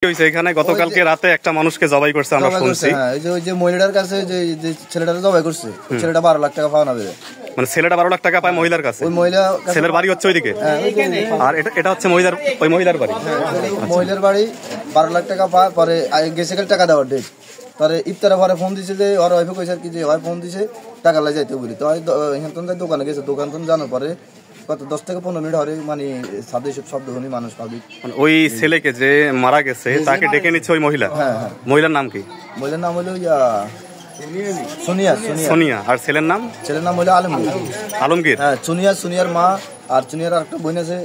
এখানে গতকালকে রাতে একটা মানুষকে জবাই করছে আমরা শুনছি। ওই যে মহিলার কাছে যে ছেলেটাকে জবাই করছে, ছেলেটা 12 লাখ টাকা পাওয়া যাবে। মানে ছেলেটা 12 লাখ টাকা পায় মহিলার কাছে। ওই মহিলা ছেলের বাড়ি হচ্ছে ওইদিকে, আর এটা হচ্ছে মহিলার বাড়ি। মহিলার বাড়ি 12 লাখ টাকা পায়, পরে গেছে টাকা দেওয়ার ডেট। পরে ইফতারের পরে ফোন দিছে যে ওর ওয়াইফে কইছে আর কি যে ওই ফোন দিছে টাকা লাই যাইতে বলি। তো এখান থেকে দোকানে গেছে, দোকান তো জানার পরে কত 10 থেকে 15 মিনিট হরে মানে সাদে সব শব্দ শুনি মানুষ পাবলিক। ওই ছেলেকে যে মারা গেছে তাকে ডেকে নিচ্ছে ওই মহিলা। মহিলার নাম কি? মহিলার নাম হলো সোনিয়া। সোনিয়া। আর ছেলের নাম হলো আলমগীর। হ্যাঁ, সোনিয়ার মা আর সোনিয়ার একটা বোন আছে,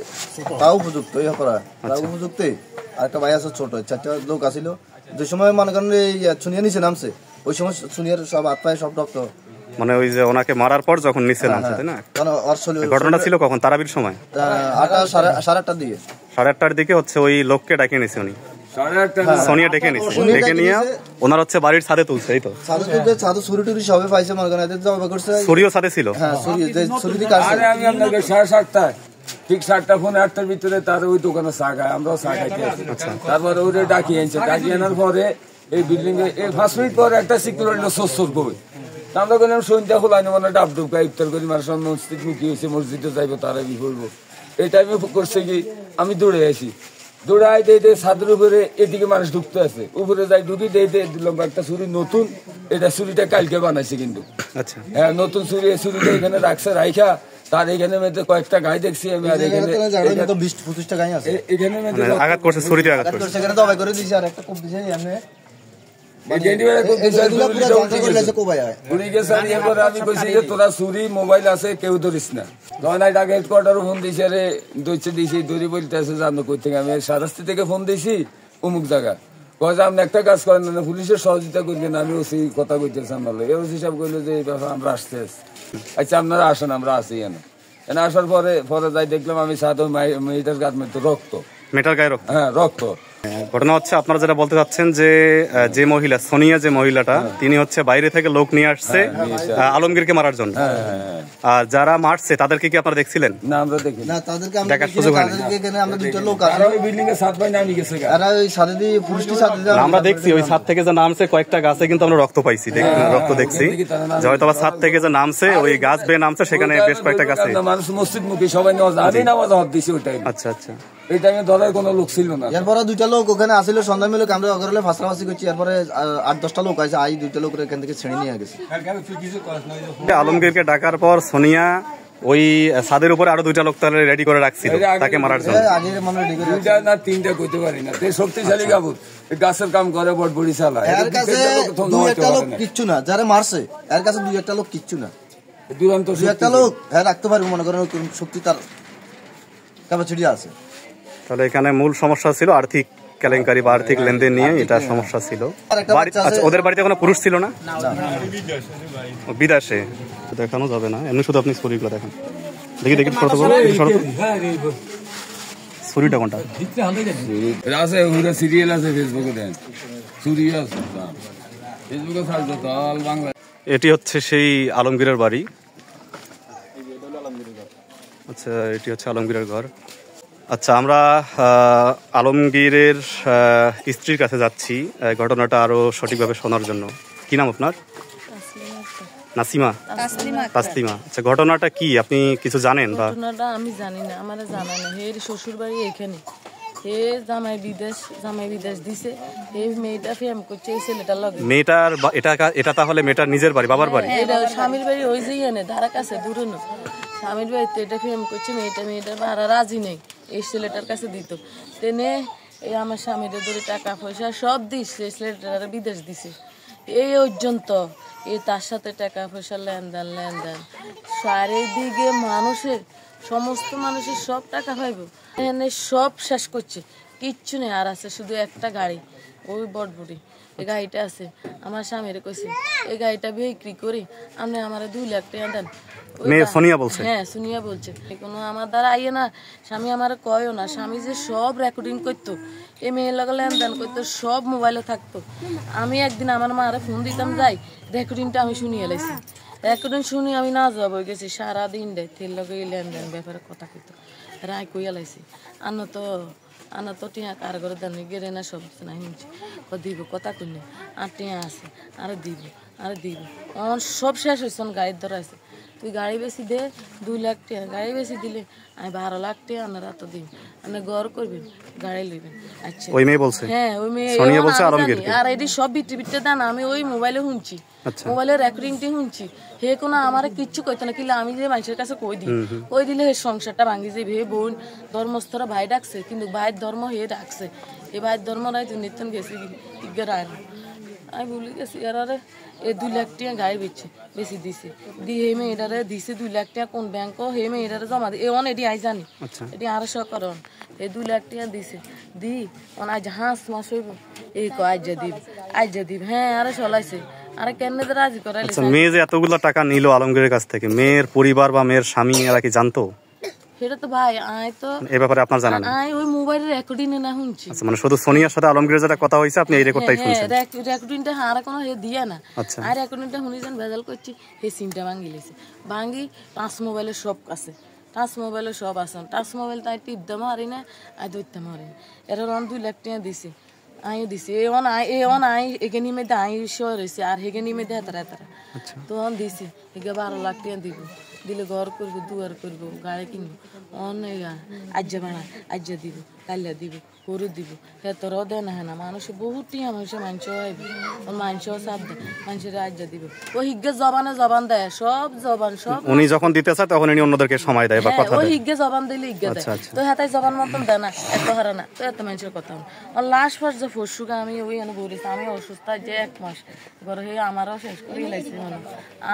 তাও উপযুক্ত এই করা, তাও উপযুক্ত। আর একটা ভাই আছে ছোট, 4টা লোক আসিল। যে সময় মনে করেন সোনিয়া নিচে নামছে, ওই সময় সোনিয়ার সব হাত পায়ে সব রক্ত। মানে ওই যে ওনাকে মারার পর যখন নিচে নামছে, তাই না? ঘটনাটা ছিল কখন? তারাবির সময় 8:30টার দিকে। 8:30টার দিকে হচ্ছে ওই লোককে ডাকে নিছে উনি, সোনিয়া ডেকে নিছে। ডেকে নিয়ে ওনার হচ্ছে বাড়ির ছাদে তুলছে, এই তো ছাদে ছুরি টুরি সবে পাইছে মনে করেন, এদের জবাই করছে। ছুরিও ছাদে ছিল। হ্যাঁ, ছুরি দিয়ে কাটছে। আমি আপনাকে 7:30টায় ঠিক 7টা ফোন 8টার ভিতরে তার ওই দোকানে চা খায়, আমরাও চা খাইতে আসি। তারপরে ওরে ডাকি আনছে, ডাকি আনার পরে এই বিল্ডিং এ 5 মিনিট পরে একটা সিকিউরিটি সোর কই আমরা কোনো সন্ধ্যা খোলাইনি, মানে ডাব ডুবকা ইফতার করি মানুষ মসজিদ মুখী হয়েছে, মসজিদে যাইবো তারা বি করবো। এই টাইমে করছে কি আমি দৌড়ে আসি, দৌড়াই দিয়ে ছাদের উপরে এদিকে মানুষ ঢুকতে আছে, উপরে যাই ঢুকি দিয়ে দিলাম একটা ছুরি নতুন। এটা ছুরিটা কালকে বানাইছে কিন্তু। আচ্ছা, হ্যাঁ, নতুন ছুরিটা এখানে রাখছে, রাইখা তার এখানে মেয়েতে কয়েকটা গাই দেখছি আমি। আর এখানে 20-25টা গাই আছে, এখানে আঘাত করছে, ছুরিতে আঘাত করছে, এখানে দবাই করে দিয়েছে। আর একটা কোপ দিয়েছে এমনি তোরা চুরি মোবাইল আছে কেউ ধরিস না। হেডকোয়ার্টার ফোন দিয়েছে, রে দইছে দিয়েছি দড়ি বলতে আছে জানো কই থেকে। আমি সারাস্তি থেকে ফোন দিয়েছি অমুক জায়গা, কয়ে আপনি একটা কাজ করেন না, পুলিশের সহযোগিতা করবেন। আমি ওসি কথা কইতেছি ভালো, ওসি সাহেব কইলো যে এই ব্যাপার আমরা আসতে আসছি। আচ্ছা আপনারা আসেন, আমরা আসি এনে আসার পরে যাই দেখলাম আমি সাথে মেয়েটার গাছ মধ্যে রক্ত, মেয়েটার গায়ে রক্ত। হ্যাঁ, রক্ত। ঘটনা হচ্ছে আপনারা যেটা বলতে চাচ্ছেন যে মহিলা সোনিয়া, যে মহিলাটা, তিনি হচ্ছে বাইরে থেকে লোক নিয়ে আসছে আলমগীরকে মারার জন্য। আর যারা মারছে তাদেরকে কি আপনারা দেখছিলেন? না, আমরা দেখি না, তাদেরকে দেখার সুযোগ হয়নি। আমরা দুটো লোক আছে ওই বিল্ডিং এর ছাদ ভাই নামি গেছে, আর ওই ছাদে দিয়ে পুলিশটি ছাদে আমরা দেখছি ওই ছাদ থেকে যে নামছে কয়েকটা গাছে কিন্তু আমরা রক্ত পাইছি, রক্ত দেখছি। হয়তো ছাদ থেকে যে নামছে ওই গাছ বেয়ে নামছে, সেখানে বেশ কয়েকটা গাছে মানুষ মসজিদ মুখী সবাই নামাজ দিছে ওই টাইম। আচ্ছা আচ্ছা, এই টাইমে ধরার কোনো লোক ছিল না। এরপরে দুইটা লোক ওখানে আসলে সন্ধ্যা মিলে আমরা ওখানে ফাঁসাফাঁসি করছি। এরপরে 8-10টা লোক আছে, আই দুইটা লোক এখান থেকে ছেড়ে নিয়ে গেছে। আলমগীরকে ডাকার পর সোনিয়া ওই ছাদের উপরে আরো 2টা লোক তাহলে রেডি করে রাখছিল তাকে মারার জন্য। দুইটা না 3টা কইতে পারি না, শক্তিশালী কাবুত গাছের কাম করে, বড়বড়ি চালায়। এর কাছে 2-1টা লোক কিচ্ছু না, যারা মারছে এর কাছে 2-1টা লোক কিচ্ছু না। দুরন্ত 2-1টা লোক হ্যাঁ রাখতে পারবে, মনে করেন শক্তি তার ক্যাপাসিটি আছে। তাহলে এখানে মূল সমস্যা ছিল আর্থিক কেলেঙ্কারি বা আর্থিক লেনদেন নিয়ে, এটা সমস্যা ছিল। আচ্ছা, ওদের বাড়িতে কোনো পুরুষ ছিল না? বিদেশে দেখানো যাবে না, এমনি শুধু আপনি ছুরিগুলো দেখেন। দেখি ছুরিটা কোনটা আছে? সিরিয়াল আছে ফেসবুকে, দেন ছুরি আছে ফেসবুকে ছাড়তো তো বাংলা। এটি হচ্ছে সেই আলমগীরের বাড়ি। আচ্ছা, এটি হচ্ছে আলমগীরের ঘর। আচ্ছা, আমরা আলমগীরের স্ত্রীর কাছে যাচ্ছি ঘটনাটা আরো সঠিকভাবে শোনার জন্য। কি নাম আপনার? নাসিমা? তাসলিমা। আচ্ছা, ঘটনাটা কি আপনি কিছু জানেন? বা ঘটনাটা আমি জানি না, আমার জানা না। এর শ্বশুর বাড়ি এখানে, এ জামাই বিদেশ দিছে। এই মেয়েটা ফেম করছে এই ছেলেটার লগে। মেয়েটার এটা তাহলে মেয়েটার নিজের বাড়ি, বাবার বাড়ি? এটা স্বামীর বাড়ি ওই যে এনে ধারা কাছে, দূরে না। স্বামীর বাড়িতে এটা ফেম করছে, মেয়েটার ভাড়া রাজি নেই, এই ছেলেটার কাছে দিত। তেনে এই আমার স্বামীর ধরে টাকা পয়সা সব দিচ্ছে, এই ছেলেটার বিদেশ দিছে। এই পর্যন্ত এই তার সাথে টাকা পয়সা লেনদেন চারিদিকে সমস্ত মানুষের সব টাকা পাইব, এখানে সব শেষ করছে, কিচ্ছু নেই। আর আছে শুধু একটা গাড়ি, ওই বটবুটি এই গাড়িটা আছে। আমার স্বামীরে কইছে এই গাড়িটা বিক্রি করি আপনি আমার 2 লাখ টাকা দেন। সোনিয়া বলছে? হ্যাঁ, সোনিয়া বলছে। কোনো আমার দ্বারা আইয়ে না, স্বামী আমার কয়ও না। স্বামী যে সব রেকর্ডিং করতো, এই মেয়ের লগে লেনদেন করতো, সব মোবাইলে থাকতো। আমি একদিন আমার মারে ফোন দিতাম, যাই রেকর্ডিংটা আমি শুনিয়ে লাইছি। রেকর্ডিং শুনি আমি না যাব হয়ে গেছি সারাদিন। তেল লগে লেনদেন ব্যাপারে কথা কইতো, রায় কইয়া লাইছি। আনা তো টিয়া কার করে দেন গেড়ে না সব না শুনছি দিব কথা কইনি আর টিয়া আছে আরে দিব আমার সব শেষ হয়েছে গাড়ির ধরা আছে তুই গাড়ি বেশি দে 2 লাখ টাকা গাড়ি বেশি দিলে আমি 12 লাখ টাকা আনার তো দিন আপনি গড় করবেন গাড়ি লইবেন আচ্ছা ওই মেয়ে বলছে হ্যাঁ ওই মেয়ে সোনিয়া বলছে আলমগীর আর এটি সব বিটে দেন আমি ওই মোবাইলে শুনছি আচ্ছা মোবাইলের রেকর্ডিংটি শুনছি হে কোনো আমার কিচ্ছু কইতো না কিলে আমি যে মানুষের কাছে কই দিলে হে সংসারটা ভাঙি যাবে হে বোন ধর্মস্থরা ভাই ডাকছে কিন্তু ভাইয়ের ধর্ম হে ডাকছে এই ভাইয়ের ধর্ম নাই তুই নিত্যন গেছি ইজ্ঞার আয় না আমি ভুলে গেছি এরারে এ 2 লাখ টাকা গাড়ি বেশি দিছে দিয়ে হে মেয়েটারে দিছে 2 লাখ টাকা কোন ব্যাংক হে মেয়েটারে জমা দি এমন এটি আই জানি এটি আরো সকরণ এই 2 লাখ টাকা দিছে দি অন আজ হাঁস মাস হইব এই কো আজ দিব হ্যাঁ আরে চলাইছে আরে কেন রাজি করাইলে আচ্ছা মেয়ে যে এতগুলো টাকা নিল আলমগীরের কাছ থেকে মেয়ের পরিবার বা মেয়ের স্বামী এরা কি জানতো সেটা তো ভাই আয় তো এই ব্যাপারে আপনার জানা নেই আয় ওই মোবাইলের রেকর্ডিং না শুনছি আচ্ছা মানে শুধু সোনিয়ার সাথে আলমগীরের যেটা কথা হইছে আপনি এই রেকর্ডটাই শুনছেন রেকর্ডিংটা হারা কোনো হে দিয়া না আচ্ছা আর রেকর্ডিংটা শুনিছেন ভেজাল করছি হে সিমটা ভাঙি লেছে ভাঙি টাচ মোবাইলের সব আছে টাচ মোবাইলে সব আছে টাচ মোবাইল তাই টিপতে মারি না আর ধরতে মারি এরা 2 লাখ টাকা দিছে আইও দিছে এ অন আই এখানে মধ্যে আই শোর হয়েছে আর হেগেনি মধ্যে হাতারা তো অন দিছে এগে 12 লাখ টাকা দিব দিলে ঘর করবো দুয়ার করবো গাড়ি কিনবো অনেক আজ্জা বানা আজ্জা দিব কাল্লা দিব গরু দিব হে তোর দেয় না হ্যাঁ না মানুষ বহুত টিয়া মানুষের মাংস হইব মাংস সাপ দেয় মানুষের আজ্জা দিব ও হিগ্গে জবান দেয় সব জবান সব উনি যখন দিতে চায় তখন উনি অন্যদেরকে সময় দেয় বা কথা ওই দেয় হিগ্গে জবান দিলে হিগ্গে দেয় তো হাতায় জবান মতন দেয় না এত হারা না তো এত মানুষের কথা আর লাস্ট ফার্স্ট যে ফসুকা আমি ওই এনে বলিস আমি অসুস্থ যে 1 মাস এবার হে আমারও শেষ করে লাইছে মনে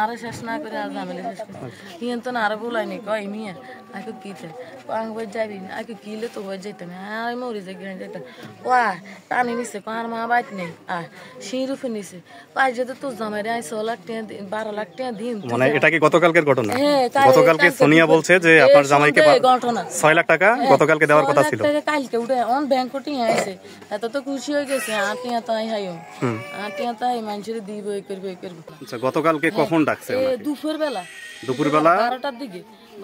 আরো শেষ না করে আর ঝামেলা শেষ করে হিয়েন তো না আরো বলাইনি কয় মিয়া আকে কিতে আঙ্গ যাবি আকে কিলে তো হয়ে যেত না আমি মরে যাই গিয়ে যেতাম ওয়া টানি নিছে কার মা বাইত নেই সেই রূপে নিছে পাই যেতে তো জামাই রে 6 লাখ টাকা 12 লাখ টাকা দিন মানে এটা কি গতকালকের ঘটনা হ্যাঁ গতকালকে সোনিয়া বলছে যে আপনার জামাইকে ঘটনা 6 লাখ টাকা গতকালকে দেওয়ার কথা ছিল কালকে উঠে অন ব্যাংকটি আইছে এত তো খুশি হয়ে গেছে আটিয়া তাই হাইও আটিয়া তাই মানুষের দিব এই করবে আচ্ছা গতকালকে কখন ডাকছে দুপুর বেলা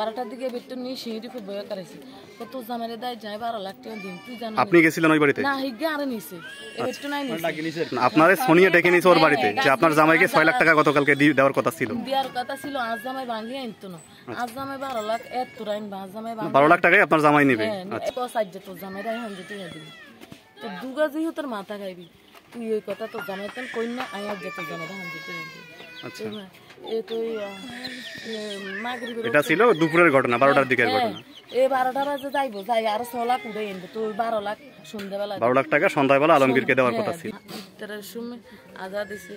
12টার দিকে বেতন নিয়ে সিঁড়ি ফুট বয়ে করেছে কত জামাইরে দেয় যায় 12 লাখ টাকা দিন তুই জানো আপনি গেছিলেন ওই বাড়িতে না হিগে আর নিছে এই বেতন নাই নিছে আপনারে সোনিয়া ডেকে নিছে ওর বাড়িতে যে আপনার জামাইকে 6 লাখ টাকা গতকালকে দেওয়ার কথা ছিল দেওয়ার কথা ছিল আজ জামাই ভাঙি আনতো না আজ জামাই 12 লাখ এত তোরাইন বাজ জামাই 12 লাখ টাকাই আপনার জামাই নেবে আচ্ছা তো সাজ্জা তো জামাই রাই হান দিতে দিবি তো দুগা যেহেতু তোর মাথা খাইবি তুই এই কথা তো জামাই তেন কই না আয়া যেত জামাই হান দিতে আচ্ছা এটা ছিল দুপুরের ঘটনা 12টার দিকের ঘটনা এই 12টার বাজে যাইবো যাই আর 6 লাখ উঠে এনবো তো 12 লাখ সন্ধ্যাবেলা 12 লাখ টাকা সন্ধ্যাবেলা আলমগীরকে দেওয়ার কথা ছিল ইফতারের সময় আজাদ দিছে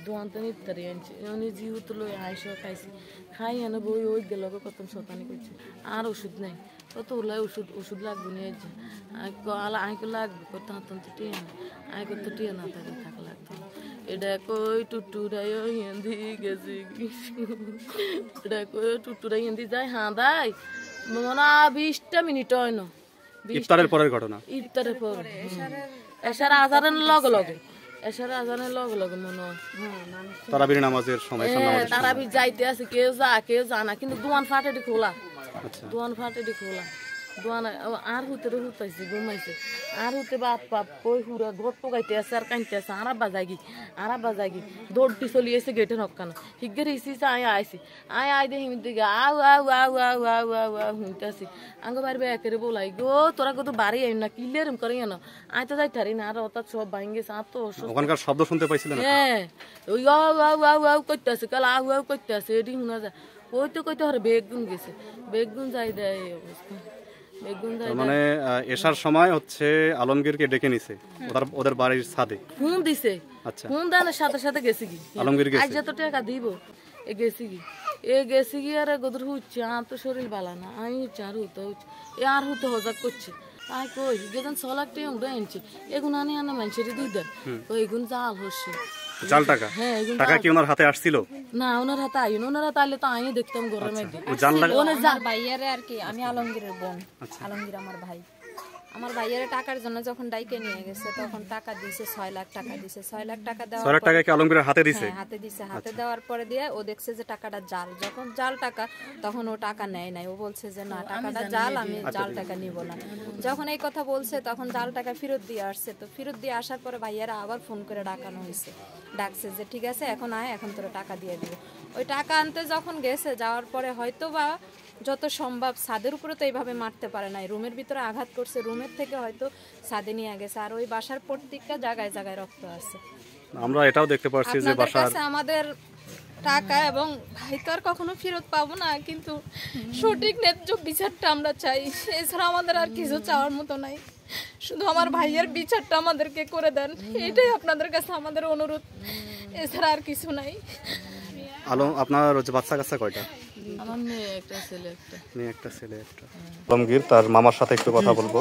দোয়ান্তনি ইফতারি আনছে উনি যেহেতু লই আইসো খাইছি খাই এনে বই ওই গেল কত শতানি করছে আর ওষুধ নাই কত ওলাই ওষুধ লাগবে নিয়ে আইকে লাগবে কত হাতন তো টিয়া আই কত টিয়া না থাকা লাগতো এটা কই টুটুরাই হিন্দি গেছি এটা কই টুটুরাই হিন্দি যায় হ্যাঁ দাই মনে 20টা মিনিট হয় না ইফতারের পরের ঘটনা ইফতারের পর এসার আজানের লগে এসার লগে মনে হয় তারাবির নামাজের সময় তারাবি যাইতে আছে কেউ যা না কিন্তু দোয়ান ফাটেটি খোলা দোয়ান আর হুতাইছে ঘুমাইছে আর হুতে বাপ কই হুরা ঘর পোগাইতে আছে আর কানতে আছে আর বাজাগি দৌড়টি চলি আছে গেটে নক্কানো হিগের ইসিছে আই দে হিমির দিকে আউ হুঁতে আসি আঙ্গ বাড়ি একেরে বলাই গো তোরা কত বাড়ি আইন না কিলেরম করে না আই তো যাইতারি না আর অর্থাৎ সব ভাঙ গেছে আর তো ওখানকার শব্দ শুনতে পাইছিলেন হ্যাঁ ওই আউ করতে আছে কাল আউ করতে আছে এটি শোনা যায় ওই তো কইতে হরে বেগুন যাই দেয় এই অবস্থা মানে এসার সময় হচ্ছে আলমগীরকে ডেকে নিছে ওদের বাড়ির ছাদে ফোন দিছে আচ্ছা ফোন দানের সাথে গেছি কি আলমগীর গেছে আজ যত টাকা দিব গেছি কি আর গদর হচ্ছে আর তো শরীর বালা না আমি হচ্ছে আর হতে হজাক করছে তাই কই যেদিন 6 লাখ টাকা উঠে আনছে এগুন আনে মানুষের দিয়ে দেন এগুন জাল হচ্ছে জাল টাকা হ্যাঁ টাকা কি ওনার হাতে আসছিল না ওনার হাতে আইলে তো আমি দেখতাম গরমে জাল লাগা ভাইয়ারে আর কি আমি আলমগীরের বোন আলমগীর আমার ভাই আমার ভাইয়ের টাকার জন্য যখন ডাইকে নিয়ে গেছে তখন টাকা দিয়েছে 6 লাখ টাকা দিয়েছে। 6 লাখ টাকা 6 লাখ দেওয়ার টাকা কি আলমগীরের হাতে দিছে? হ্যাঁ, হাতে দিছে। হাতে দেওয়ার পরে দিয়ে ও দেখছে যে টাকাটা জাল। যখন জাল টাকা তখন ও টাকা নেয় নাই। ও বলছে যে না টাকাটা জাল, আমি জাল টাকা নিব না। যখন এই কথা বলছে তখন জাল টাকা ফেরত দিয়ে আসছে। তো ফেরত দিয়ে আসার পরে ভাইয়ারা আবার ফোন করে ডাকানো হয়েছে। ডাকছে যে ঠিক আছে এখন আয়, এখন তোরা টাকা দিয়ে দিবে। ওই টাকা আনতে যখন গেছে, যাওয়ার পরে হয়তো বা যত সম্ভব ছাদের উপরে তো এইভাবে মারতে পারে নাই, রুমের ভিতরে আঘাত করছে, রুমের থেকে হয়তো ছাদে নিয়ে গেছে। আর ওই বাসার প্রত্যেকটা জায়গায় জায়গায় রক্ত আছে। আমরা এটাও দেখতে পাচ্ছি যে আপনাদের বাসার কাছে আমাদের টাকা এবং ভাই তো আর কখনো ফেরত পাবো না, কিন্তু সঠিক ন্যায্য বিচারটা আমরা চাই। এছাড়া আমাদের আর কিছু চাওয়ার মতো নাই, শুধু আমার ভাইয়ের বিচারটা আমাদেরকে করে দেন, এটাই আপনাদের কাছে আমাদের অনুরোধ। এছাড়া আর কিছু নাই। আলম আপনার হচ্ছে বাচ্চা কাচ্চা কয়টা? আমার মেয়ে একটা, ছেলে একটা। মেয়ে একটা, ছেলে একটা। আলমগীর তার মামার সাথে একটু কথা বলবো।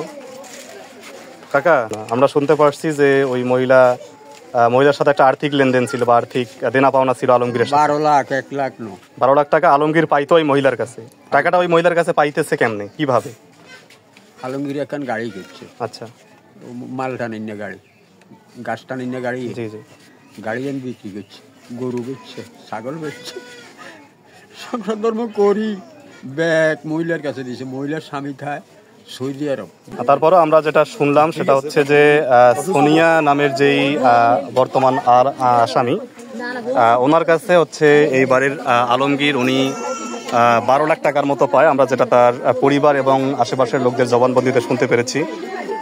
কাকা, আমরা শুনতে পারছি যে ওই মহিলার সাথে একটা আর্থিক লেনদেন ছিল বা আর্থিক দেনা পাওনা ছিল আলমগীরের সাথে। 12 লাখ 1 লাখ ন 12 লাখ টাকা আলমগীর পাইতো ওই মহিলার কাছে। টাকাটা ওই মহিলার কাছে পাইতেছে কেমনে, কিভাবে? আলমগীর এখন গাড়ি কিনছে, আচ্ছা, মাল টানিন গাড়ি, গাছ টানিন গাড়ি, জি জি। গাড়ি এনে বিক্রি করছে, গরু বেচছে, ছাগল বেচছে, সংসার ধর্ম করি। ব্যাগ মহিলার কাছে দিয়েছে, মহিলার স্বামী খায় সৌদি আরব। তারপরও আমরা যেটা শুনলাম সেটা হচ্ছে যে সোনিয়া নামের যেই বর্তমান আর আসামি, ওনার কাছে হচ্ছে এই বাড়ির আলমগীর উনি 12 লাখ টাকার মতো পায়। আমরা যেটা তার পরিবার এবং আশেপাশের লোকদের জবানবন্দিতে শুনতে পেরেছি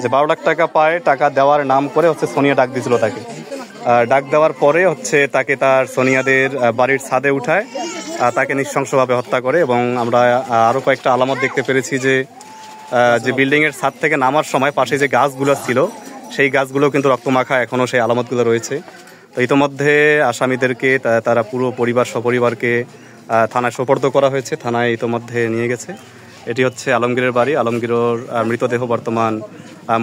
যে 12 লাখ টাকা পায়। টাকা দেওয়ার নাম করে হচ্ছে সোনিয়া ডাক দিয়েছিল তাকে। ডাক দেওয়ার পরে হচ্ছে তাকে তার সোনিয়াদের বাড়ির ছাদে উঠায়, তাকে নৃশংসভাবে হত্যা করে। এবং আমরা আরও কয়েকটা আলামত দেখতে পেরেছি যে বিল্ডিং এর ছাদ থেকে নামার সময় পাশে যে গাছগুলো ছিল সেই গাছগুলো কিন্তু রক্তমাখা, এখনো সেই আলামতগুলো রয়েছে। তো ইতোমধ্যে আসামিদেরকে তারা পুরো পরিবার সপরিবারকে থানায় সোপর্দ করা হয়েছে, থানায় ইতোমধ্যে নিয়ে গেছে। এটি হচ্ছে আলমগীরের বাড়ি। আলমগীরের মৃতদেহ বর্তমান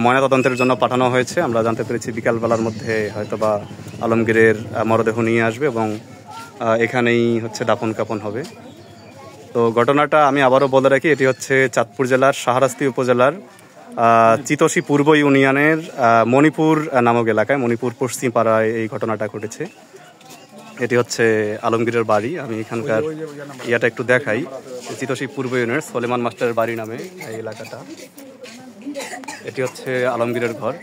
ময়নাতদন্তের জন্য পাঠানো হয়েছে। আমরা জানতে পেরেছি বিকালবেলার মধ্যে হয়তোবা আলমগীরের মরদেহ নিয়ে আসবে এবং এখানেই হচ্ছে দাফন কাফন হবে। তো ঘটনাটা আমি আবারও বলে রাখি, এটি হচ্ছে চাঁদপুর জেলার শাহরাস্তি উপজেলার চিতোষী পূর্ব ইউনিয়নের মণিপুর নামক এলাকায়, মণিপুর পশ্চিম পাড়ায় এই ঘটনাটা ঘটেছে। এটি হচ্ছে আলমগীরের বাড়ি। আমি এখানকার ইয়াটা একটু দেখাই। চিতোষী পূর্ব ইউনিয়নের সলেমান মাস্টারের বাড়ি নামে এই এলাকাটা। এটি হচ্ছে আলমগীরের ঘর।